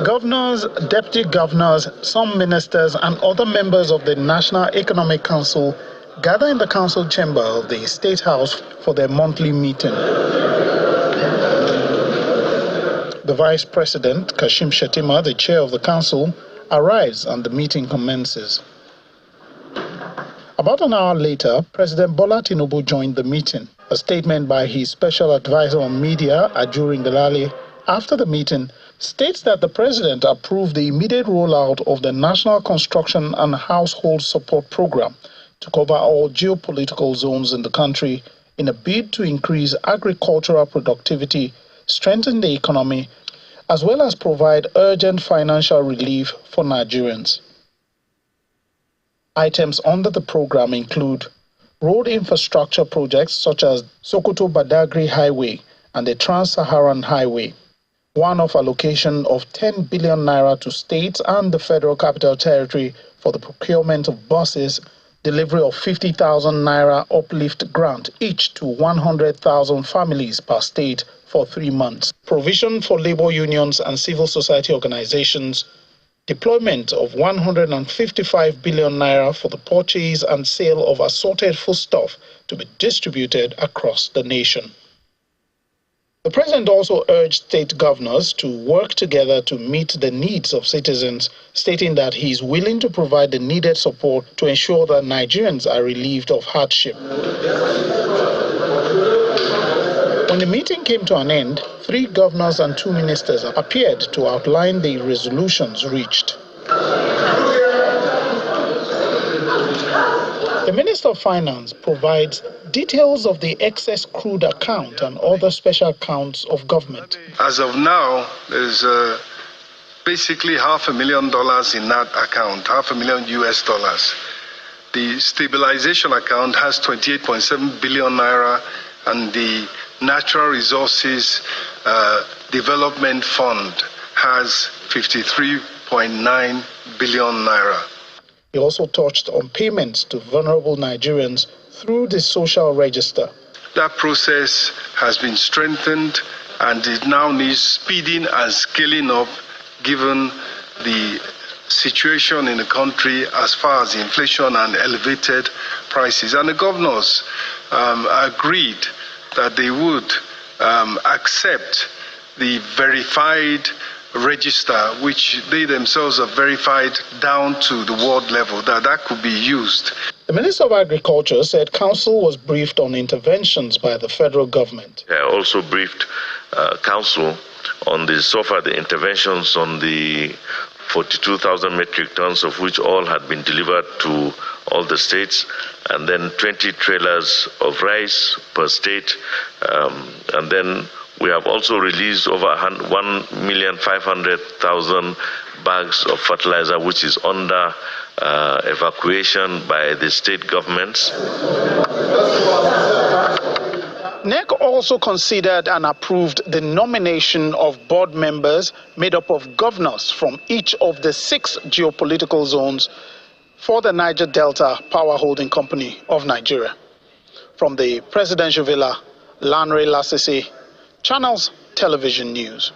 Governors, deputy governors, some ministers and other members of the National Economic Council gather in the council chamber of the State House for their monthly meeting. The Vice President, Kashim Shettima, the chair of the council, arrives and the meeting commences. About an hour later, President Bola Tinubu joined the meeting. A statement by his special advisor on media, Ajuri Ngelale, after the meeting, states that the president approved the immediate rollout of the National Construction and Household Support Program to cover all geopolitical zones in the country in a bid to increase agricultural productivity, strengthen the economy, as well as provide urgent financial relief for Nigerians. Items under the program include road infrastructure projects such as Sokoto-Badagry Highway and the Trans-Saharan Highway, one-off allocation of 10 billion naira to states and the Federal Capital Territory for the procurement of buses, delivery of 50,000 naira uplift grant each to 100,000 families per state for 3 months, provision for labor unions and civil society organizations, deployment of 155 billion naira for the purchase and sale of assorted foodstuff to be distributed across the nation. The president also urged state governors to work together to meet the needs of citizens, stating that he is willing to provide the needed support to ensure that Nigerians are relieved of hardship. When the meeting came to an end, 3 governors and 2 ministers appeared to outline the resolutions reached. The Minister of Finance provides details of the excess crude account and other special accounts of government. As of now, there's basically $500,000 in that account, $500,000 US. The stabilization account has 28.7 billion naira, and the Natural Resources Development Fund has 53.9 billion naira. He also touched on payments to vulnerable Nigerians through the social register. That process has been strengthened and it now needs speeding and scaling up given the situation in the country as far as inflation and elevated prices. And the governors agreed that they would accept the verified register, which they themselves have verified down to the ward level, that could be used. The Minister of Agriculture said Council was briefed on interventions by the federal government. I also briefed Council on the interventions on the 42,000 metric tons, of which all had been delivered to all the states, and then 20 trailers of rice per state, and then we have also released over 1,500,000 bags of fertilizer, which is under evacuation by the state governments. NEC also considered and approved the nomination of board members made up of governors from each of the 6 geopolitical zones for the Niger Delta Power Holding Company of Nigeria. From the Presidential Villa, Lanre Lasisi, Channels Television News.